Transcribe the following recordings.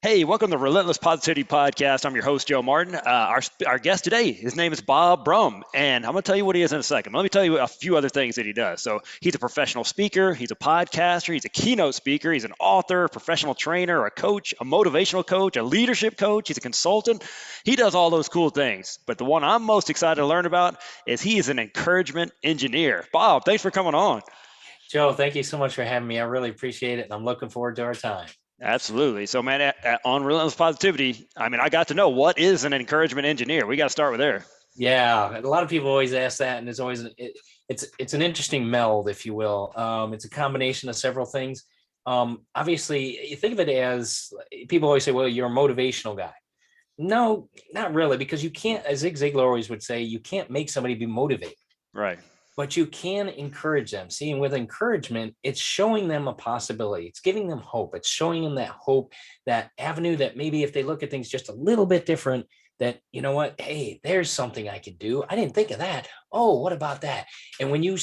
Hey, welcome to Relentless Positivity Podcast. I'm your host, Joe Martin. Our guest today, his name is Bob Brumm, and I'm going to tell you what he is in a second. Let me tell you a few other things that he does. So he's a professional speaker, he's a podcaster, he's a keynote speaker, he's an author, professional trainer, a coach, a motivational coach, a leadership coach, he's a consultant. He does all those cool things. But the one I'm most excited to learn about is he is an encouragement engineer. Bob, thanks for coming on. Joe, thank you so much for having me. I really appreciate it, and I'm looking forward to our time. Absolutely. So, man, on Relentless Positivity, I mean, I got to know what is an encouragement engineer. We got to start with there. Yeah, a lot of people always ask that, and it's an interesting meld, if you will. It's a combination of several things. Obviously, you think of it as people always say, "Well, you're a motivational guy." No, not really, because you can't, as Zig Ziglar always would say, you can't make somebody be motivated. Right. But you can encourage them. See, and with encouragement, it's showing them a possibility. It's giving them hope. It's showing them that hope, that avenue that maybe if they look at things just a little bit different, that, you know what, hey, there's something I could do. I didn't think of that. Oh, what about that? And when you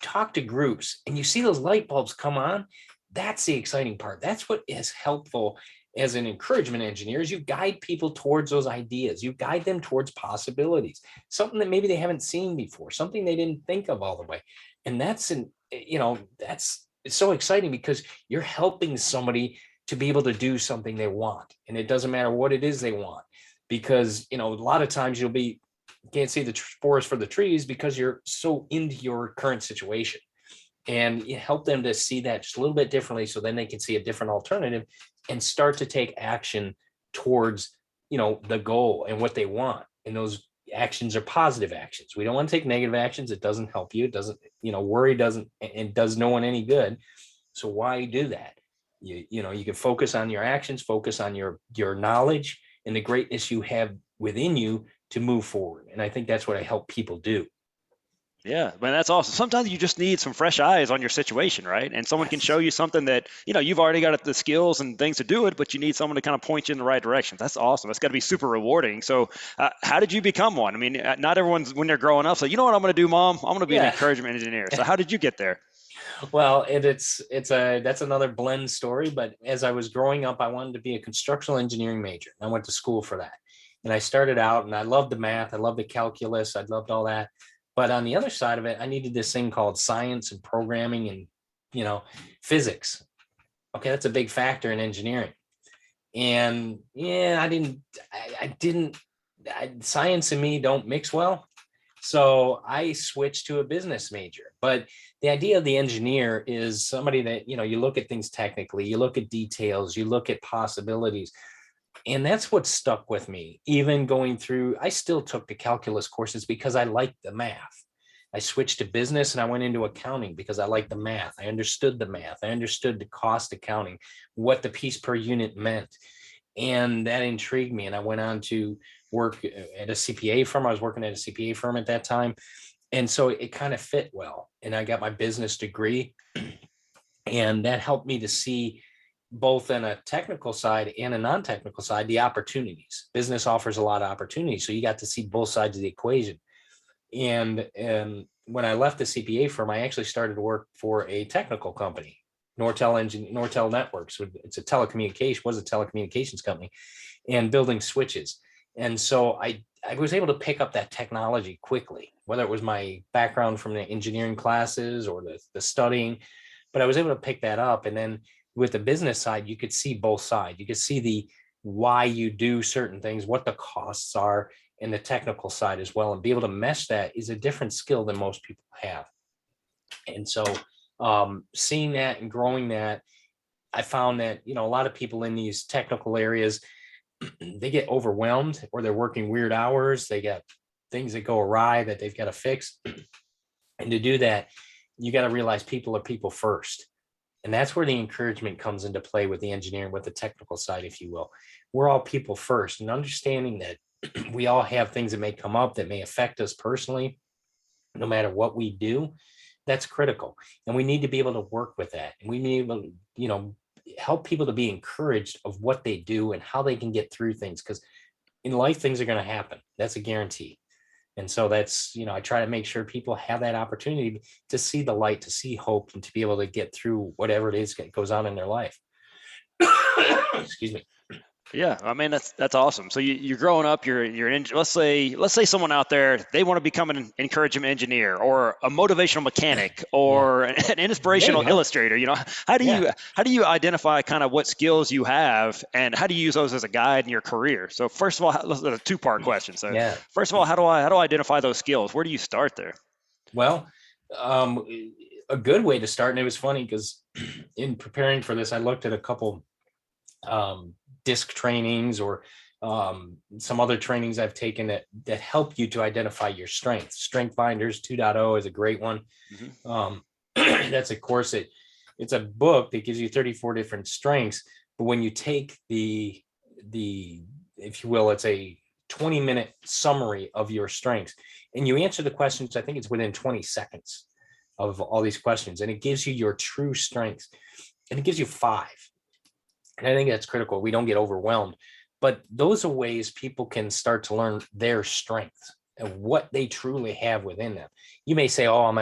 talk to groups and you see those light bulbs come on, that's the exciting part. That's what is helpful as an encouragement engineer is you guide people towards those ideas. You guide them towards possibilities, something that maybe they haven't seen before, something they didn't think of all the way. And that's it's so exciting because you're helping somebody to be able to do something they want. And it doesn't matter what it is they want, because, a lot of times can't see the forest for the trees because you're so into your current situation, and you help them to see that just a little bit differently, so then they can see a different alternative and start to take action towards the goal and what they want. And those actions are positive actions. We don't want to take negative actions. It doesn't help you. It doesn't, worry doesn't, and does no one any good. So why do that? You can focus on your actions, focus on your knowledge and the greatness you have within you to move forward. And I think that's what I help people do. Yeah, man, that's awesome. Sometimes you just need some fresh eyes on your situation, right? And someone can show Yes. you something that, you've already got the skills and things to do it, but you need someone to kind of point you in the right direction. That's awesome. That's got to be super rewarding. So, how did you become one? I mean, not everyone's when they're growing up. So, you know what I'm going to do, Mom? I'm going to be an Yeah. encouragement engineer. So, how did you get there? Well, that's another blend story. But as I was growing up, I wanted to be a constructional engineering major. I went to school for that. And I started out and I loved the math. I loved the calculus. I loved all that. But on the other side of it, I needed this thing called science and programming and, physics. Okay, that's a big factor in engineering. And yeah, science and me don't mix well. So I switched to a business major. But the idea of the engineer is somebody that, you look at things technically, you look at details, you look at possibilities. And that's what stuck with me. Even going through, I still took the calculus courses because I liked the math. I switched to business and I went into accounting because I liked the math. I understood the math. I understood the cost accounting, what the piece per unit meant. And that intrigued me. And I went on to work at a CPA firm. I was working at a CPA firm at that time. And so it kind of fit well. And I got my business degree. And that helped me to see both in a technical side and a non-technical side, the opportunities. Business offers a lot of opportunities. So you got to see both sides of the equation. And when I left the CPA firm, I actually started to work for a technical company, Nortel Networks. It's a telecommunications company, and building switches. And so I was able to pick up that technology quickly, whether it was my background from the engineering classes or the studying, but I was able to pick that up. And then with the business side, you could see both sides. You could see the why you do certain things, what the costs are, and the technical side as well. And be able to mesh that is a different skill than most people have. And so seeing that and growing that, I found that, a lot of people in these technical areas, they get overwhelmed or they're working weird hours. They got things that go awry that they've got to fix. And to do that, you got to realize people are people first. And that's where the encouragement comes into play with the engineering, with the technical side, if you will. We're all people first, and understanding that we all have things that may come up that may affect us personally, no matter what we do. That's critical. And we need to be able to work with that. And we need to, help people to be encouraged of what they do and how they can get through things. Because in life, things are going to happen. That's a guarantee. And so that's, I try to make sure people have that opportunity to see the light, to see hope, and to be able to get through whatever it is that goes on in their life. Excuse me. Yeah, I mean that's awesome. So you're growing up. You're in. Let's say someone out there, they want to become an encouragement engineer or a motivational mechanic Yeah. or an There you inspirational go. illustrator. How do Yeah. you identify kind of what skills you have and how do you use those as a guide in your career? So first of all, that's a two-part question. So Yeah. first of all, how do I identify those skills? Where do you start there? Well, um, a good way to start, and it was funny because in preparing for this, I looked at a couple um, disc trainings or some other trainings I've taken that help you to identify your strengths. Strength Finders 2.0 is a great one. Hmm. That's a course it's a book that gives you 34 different strengths. But when you take the if you will, it's a 20-minute summary of your strengths, and you answer the questions. I think it's within 20 seconds of all these questions, and it gives you your true strengths, and it gives you 5. And I think that's critical. We don't get overwhelmed, but those are ways people can start to learn their strengths and what they truly have within them. You may say, "Oh, I'm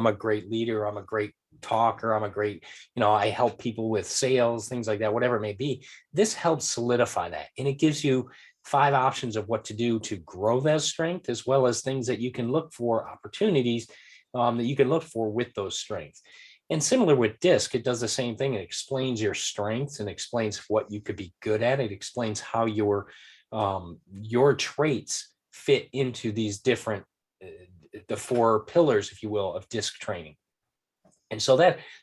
a great leader. I'm a great talker. I'm a great, I help people with sales, things like that, whatever it may be." This helps solidify that. And it gives you 5 options of what to do to grow that strength, as well as things that you can look for, opportunities that you can look for with those strengths. And similar with DISC, it does the same thing. It explains your strengths and explains what you could be good at. It explains how your traits fit into these different, the 4 pillars, if you will, of DISC training. And so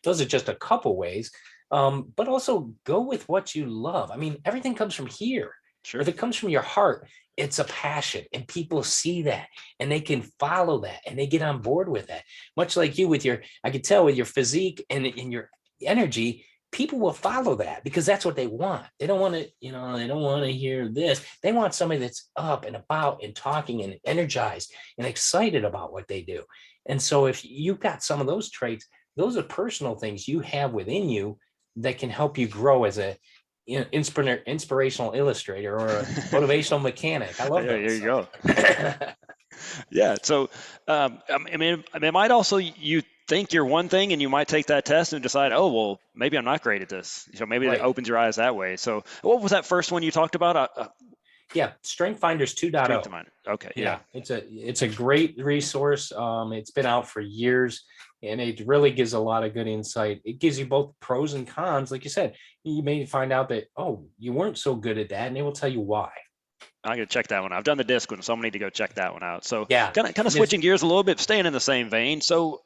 those are just a couple ways, but also go with what you love. I mean, everything comes from here. Sure. If it comes from your heart, it's a passion, and people see that and they can follow that and they get on board with that. Much like you I could tell with your physique and in your energy, people will follow that because that's what they want. They don't want to, they don't want to hear this. They want somebody that's up and about and talking and energized and excited about what they do. And so if you've got some of those traits, those are personal things you have within you that can help you grow as a inspirational illustrator or a motivational mechanic. I love Yeah, there those. you go. Yeah. So, I mean, it might also you think you're one thing, and you might take that test and decide, oh, well, maybe I'm not great at this. So maybe it Right. opens your eyes that way. So, what was that first one you talked about? Yeah. Strength Finders Strength 2.0. of mind. Okay. Yeah. Yeah. It's a great resource. It's been out for years, and it really gives a lot of good insight. It gives you both pros and cons. Like you said, you may find out that, oh, you weren't so good at that, and they will tell you why. I'm gonna check that one out. I've done the disc one, so I'm gonna need to go check that one out. So, Yeah. kind of And it's switching gears a little bit, staying in the same vein. So,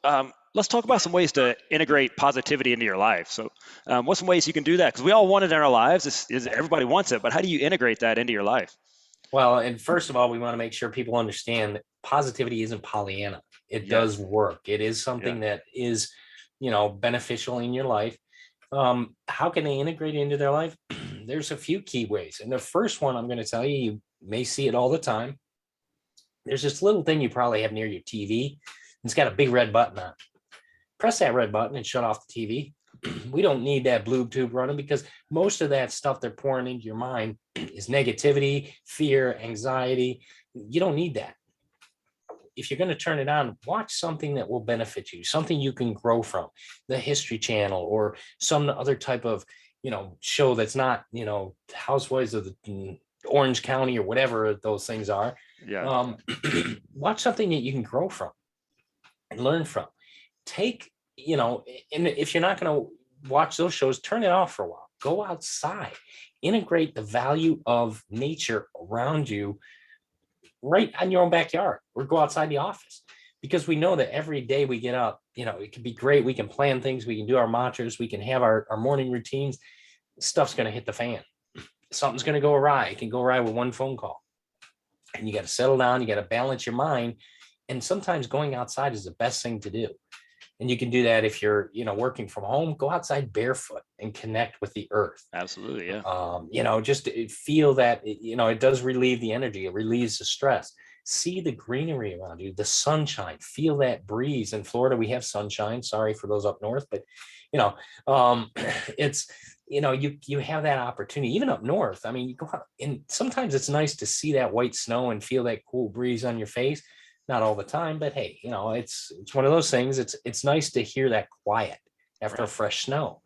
let's talk about some ways to integrate positivity into your life. So, what's some ways you can do that? Because we all want it in our lives. Everybody wants it, but how do you integrate that into your life? Well, and first of all, we want to make sure people understand that positivity isn't Pollyanna. It does Yes. work. It is Yeah. something that is, beneficial in your life. How can they integrate it into their life? There's a few key ways. And the first one I'm going to tell you, you may see it all the time. There's this little thing you probably have near your TV. It's got a big red button on it. Press that red button and shut off the TV. We don't need that blue tube running because most of that stuff they're pouring into your mind is negativity, fear, anxiety. You don't need that. If you're going to turn it on, watch something that will benefit you, something you can grow from, the History Channel or some other type of, show that's not, Housewives of the Orange County or whatever those things are. Yeah. Um, watch something that you can grow from and learn from. Take, and if you're not going to watch those shows, turn it off for a while. Go outside, integrate the value of nature around you right on your own backyard, or go outside the office, because we know that every day we get up, it can be great. We can plan things, we can do our mantras, we can have our morning routines. Stuff's going to hit the fan. Something's going to go awry. It can go awry with one phone call, and you got to settle down. You got to balance your mind. And sometimes going outside is the best thing to do. And you can do that if you're, working from home. Go outside barefoot and connect with the earth. Absolutely. Yeah. Just feel that, it does relieve the energy. It relieves the stress. See the greenery around you, the sunshine, feel that breeze. In Florida, we have sunshine. Sorry for those up north, but, it's, you have that opportunity, even up north. I mean, you go out and sometimes it's nice to see that white snow and feel that cool breeze on your face. Not all the time, but hey, it's one of those things. It's nice to hear that quiet after a fresh snow.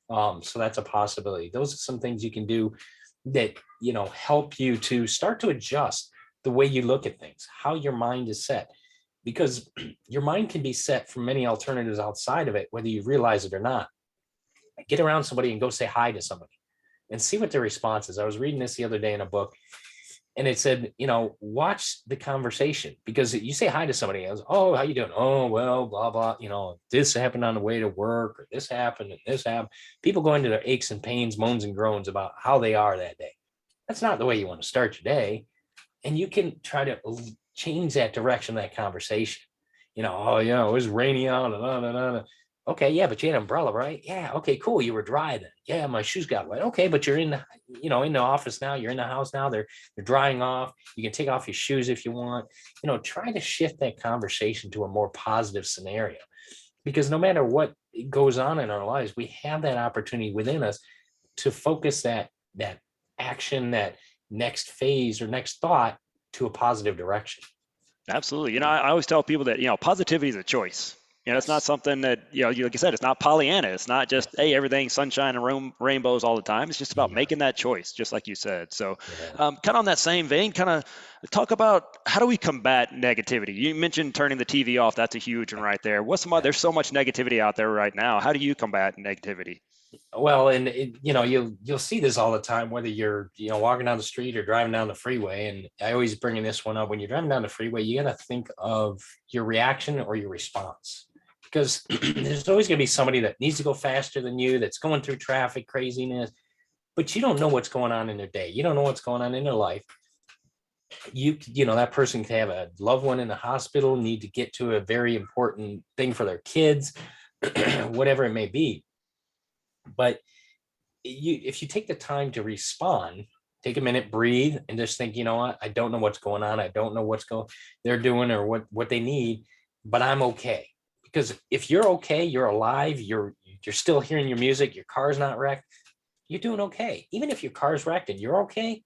So that's a possibility. Those are some things you can do that, help you to start to adjust the way you look at things, how your mind is set, because your mind can be set from many alternatives outside of it, whether you realize it or not. Get around somebody and go say hi to somebody and see what their response is. I was reading this the other day in a book, and it said, watch the conversation, because you say hi to somebody else. Oh, how you doing? Oh, well, blah, blah. This happened on the way to work, or this happened and this happened. People go into their aches and pains, moans and groans about how they are that day. That's not the way you want to start your day. And you can try to change that direction of that conversation. Oh, yeah, it was rainy out. Okay, yeah, but you had an umbrella, right? Yeah, okay, cool. You were dry then. Yeah, my shoes got wet. Okay, but you're in the office now. You're in the house now. They're drying off. You can take off your shoes if you want. Try to shift that conversation to a more positive scenario, because no matter what goes on in our lives, we have that opportunity within us to focus that action, that next phase or next thought, to a positive direction. Absolutely. I always tell people that, positivity is a choice. It's not Yes. something that, like you said, it's not Pollyanna. It's not just, hey, everything's sunshine and rainbows all the time. It's just about Yeah. making that choice, just like you said. So, Yeah. kind of on that same vein, kind of talk about how do we combat negativity? You mentioned turning the TV off. That's a huge one right there. There's so much negativity out there right now. How do you combat negativity? Well, and you'll see this all the time, whether you're walking down the street or driving down the freeway. And I always bring in this one up: when you're driving down the freeway, you got to think of your reaction or your response, because there's always going to be somebody that needs to go faster than you, that's going through traffic craziness, but you don't know what's going on in their day. You don't know what's going on in their life. That person can have a loved one in the hospital, need to get to a very important thing for their kids, whatever it may be. But if you take the time to respond, take a minute, breathe, and just think, what? I don't know what's going on. I don't know they're doing or what they need, but I'm okay. Because if you're okay, you're alive, you're still hearing your music, your car's not wrecked, you're doing okay. Even if your car's wrecked and you're okay,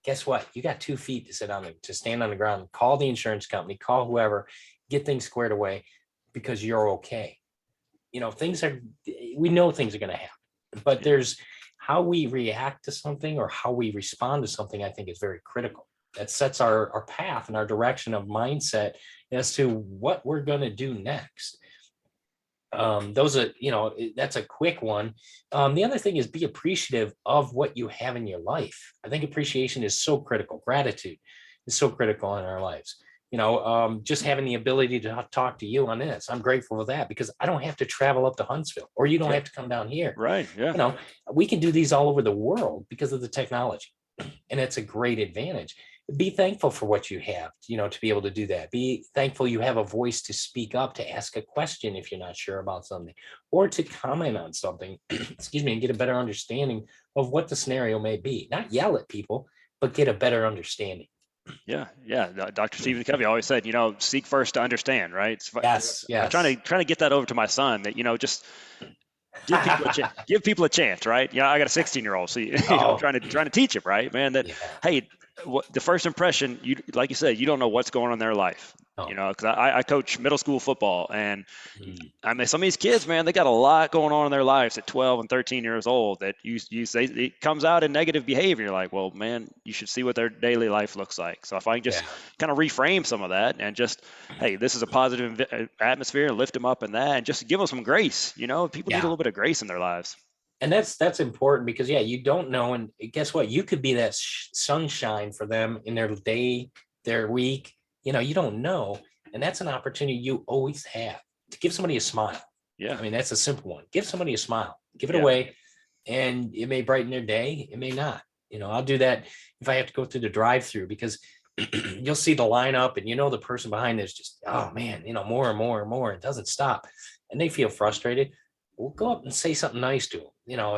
guess what? You got 2 feet to stand on the ground, call the insurance company, call whoever, get things squared away, because you're okay. We know things are going to happen, but there's how we react to something or how we respond to something, I think, is very critical. That sets our path and our direction of mindset as to what we're going to do next. That's a quick one. The other thing is, be appreciative of what you have in your life. I think appreciation is so critical. Gratitude is so critical in our lives. Just having the ability to talk to you on this, I'm grateful for that, because I don't have to travel up to Huntsville, or you don't have to come down here. Right. Yeah. We can do these all over the world because of the technology, and it's a great advantage. Be thankful for what you have, to be able to do that. Be thankful you have a voice to speak up, to ask a question if you're not sure about something, or to comment on something, excuse me, and get a better understanding of what the scenario may be. Not yell at people, but get a better understanding. Yeah, yeah. Dr. Stephen Covey always said, seek first to understand, right? Yes, I'm yes. trying to get that over to my son, that just give people a chance, right? I got a 16-year-old, so Oh, trying to teach him, right, man, that yeah. hey, the first impression, like you said, you don't know what's going on in their life. Oh. Because I coach middle school football, and Mm. I mean, some of these kids, man, they got a lot going on in their lives at 12 and 13 years old that you say it comes out in negative behavior. You're like, well, man, you should see what their daily life looks like. So if I can just Yeah. kind of reframe some of that and just, hey, this is a positive atmosphere, and lift them up in that, and just give them some grace. People need a Yeah. little bit of grace in their lives. And that's important, because you don't know, and guess what? You could be that sunshine for them in their day, their week. You don't know, and that's an opportunity you always have, to give somebody a smile. Yeah, I mean, that's a simple one. Give somebody a smile. Give it yeah, away, and it may brighten their day. It may not. I'll do that if I have to go through the drive-through, because you'll see the lineup, and the person behind is just, oh man, more and more and more. It doesn't stop, and they feel frustrated. We'll go up and say something nice to them.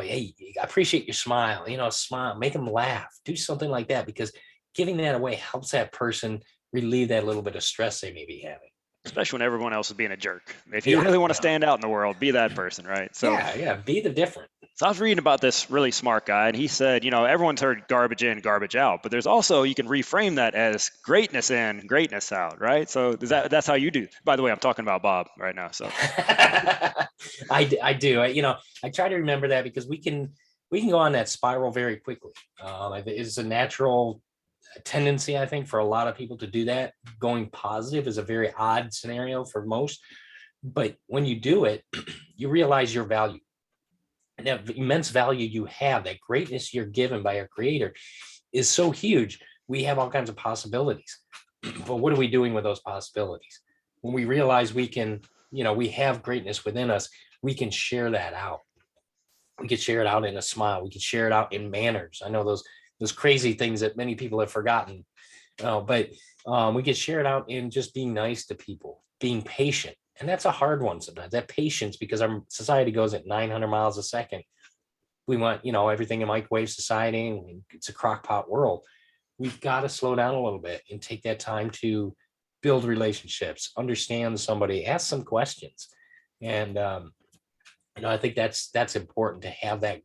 Hey, I appreciate your smile. Smile, make them laugh, do something like that, because giving that away helps that person relieve that little bit of stress they may be having. especially when everyone else is being a jerk. If you Yeah, really want to stand out in the world, be that person, right? So yeah. Be the different. So I was reading about this really smart guy, and he said, everyone's heard garbage in, garbage out, but there's also, you can reframe that as greatness in, greatness out, right? So that's how you do. By the way, I'm talking about Bob right now. So I do. I try to remember that, because we can we can go on that spiral very quickly. It's a natural tendency, I think, for a lot of people to do that. Going positive is a very odd scenario for most, but when you do it, you realize your value and that immense value you have, that greatness you're given by our creator is so huge. We have all kinds of possibilities, but what are we doing with those possibilities? When we realize we can, we have greatness within us, we can share that out. We could share it out in a smile. We could share it out in manners. I know those crazy things that many people have forgotten, but we could share it out in just being nice to people, being patient. And that's a hard one sometimes, that patience, because our society goes at 900 miles a second. We want, everything in microwave society, and it's a crock pot world. We've got to slow down a little bit and take that time to build relationships, understand somebody, ask some questions. And, I think that's important to have that.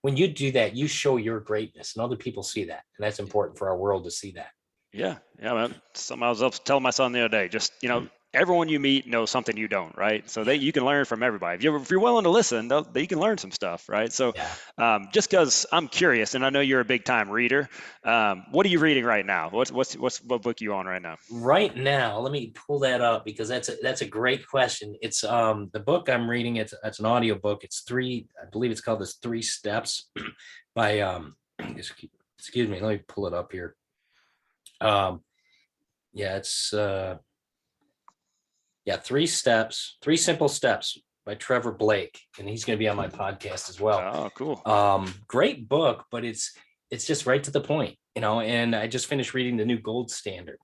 When you do that, you show your greatness and other people see that. And that's important for our world to see that. Yeah, man. Something I was up telling my son the other day. Just everyone you meet knows something you don't, right? So you can learn from everybody. If you're willing to listen, you can learn some stuff, right? So Yeah. just because I'm curious, and I know you're a big time reader, what are you reading right now? What book are you on right now? Right now, let me pull that up because that's a great question. It's the book I'm reading. It's an audio book. I believe it's called this 3 Steps by excuse me, let me pull it up here. It's 3 Steps, 3 Simple Steps by Trevor Blake, and he's going to be on my podcast as well. Oh, cool. Great book, but it's just right to the point, and I just finished reading The New Gold Standard,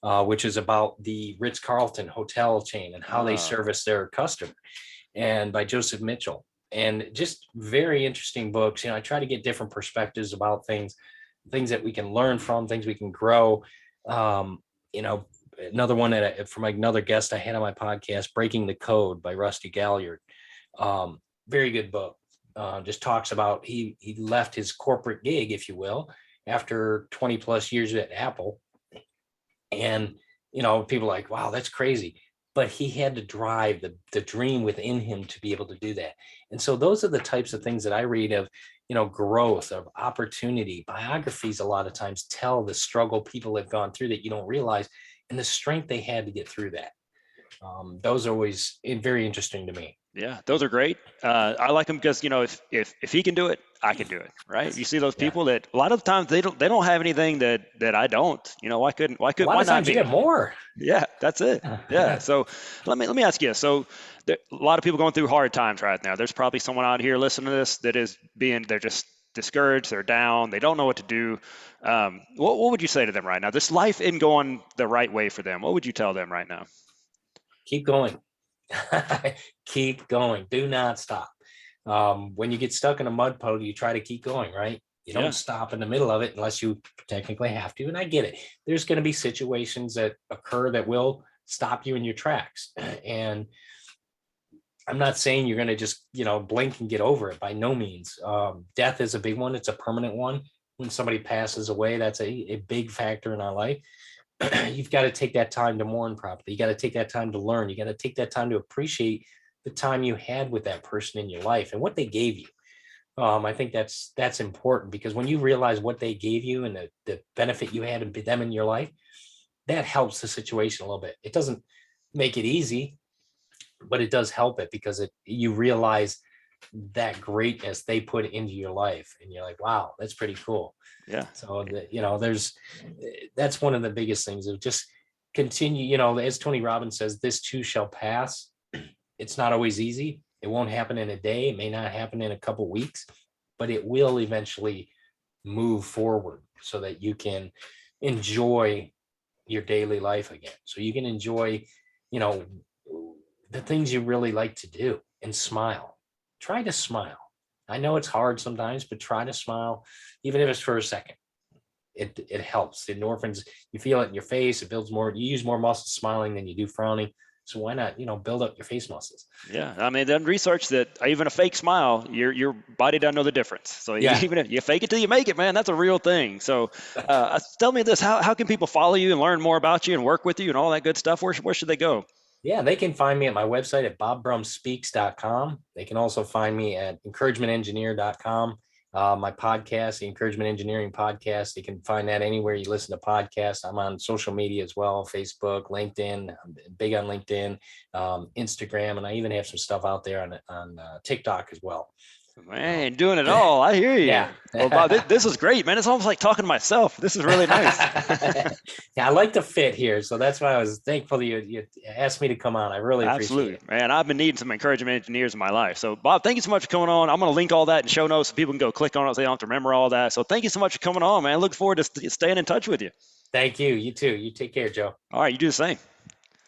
which is about the Ritz-Carlton hotel chain and how they service their customer, and by Joseph Mitchell. And just very interesting books. I try to get different perspectives about things that we can learn from, things we can grow. Another one from another guest I had on my podcast, Breaking the Code by Rusty Galliard. Very good book. Just talks about he left his corporate gig, if you will, after 20 plus years at Apple. And, people are like, wow, that's crazy. But he had to drive the dream within him to be able to do that. And so those are the types of things that I read of, growth, of opportunity. Biographies a lot of times tell the struggle people have gone through that you don't realize, and the strength they had to get through that. Those are always very interesting to me. Yeah, those are great. I like them because if he can do it, I can do it, right? You see those people that a lot of the times they don't have anything that I don't. Why not You me? get more. Yeah, that's it. Yeah. So let me ask you. So a lot of people going through hard times right now. There's probably someone out here listening to this that they're just discouraged, they're down, they don't know what to do. What would you say to them right now? This life isn't going the right way for them. What would you tell them right now? Keep going. Keep going. Do not stop. When you get stuck in a mud puddle, you try to keep going, right? You don't stop in the middle of it unless you technically have to. And I get it. There's going to be situations that occur that will stop you in your tracks. And I'm not saying you're going to just, blink and get over it, by no means. Death is a big one. It's a permanent one. When somebody passes away, that's a big factor in our life. You've got to take that time to mourn properly. You got to take that time to learn. You got to take that time to appreciate the time you had with that person in your life and what they gave you. I think that's important, because when you realize what they gave you and the benefit you had of them in your life, that helps the situation a little bit. It doesn't make it easy, but it does help it, because you realize that greatness they put into your life, and you're like, wow, that's pretty cool. Yeah. So that's one of the biggest things of just continue, as Tony Robbins says, this too shall pass. It's not always easy. It won't happen in a day. It may not happen in a couple of weeks, but it will eventually move forward so that you can enjoy your daily life again. So you can enjoy, the things you really like to do, and smile. Try to smile. I know it's hard sometimes, but try to smile, even if it's for a second. It helps. The endorphins, you feel it in your face. It builds more. You use more muscles smiling than you do frowning. So why not, build up your face muscles? Yeah, I mean, then research that even a fake smile, your body doesn't know the difference. So even if you fake it till you make it, man, that's a real thing. So tell me this: how can people follow you and learn more about you and work with you and all that good stuff? Where should they go? Yeah, they can find me at my website at bobbrummspeaks.com. They can also find me at encouragementengineer.com. My podcast, the Encouragement Engineering Podcast, you can find that anywhere you listen to podcasts. I'm on social media as well, Facebook, LinkedIn. I'm big on LinkedIn, Instagram, and I even have some stuff out there on TikTok as well. Man, doing it all. I hear you. Yeah. Well, Bob, this is great, man. It's almost like talking to myself. This is really nice. Yeah, I like to fit here. So that's why I was thankful you asked me to come on. I really Absolutely, appreciate it. man. I've been needing some encouragement engineers in my life. So, Bob, thank you so much for coming on. I'm going to link all that in show notes so people can go click on it so they don't have to remember all that. So, thank you so much for coming on, man. I look forward to staying in touch with you. Thank you. You too. You take care, Joe. All right, you do the same.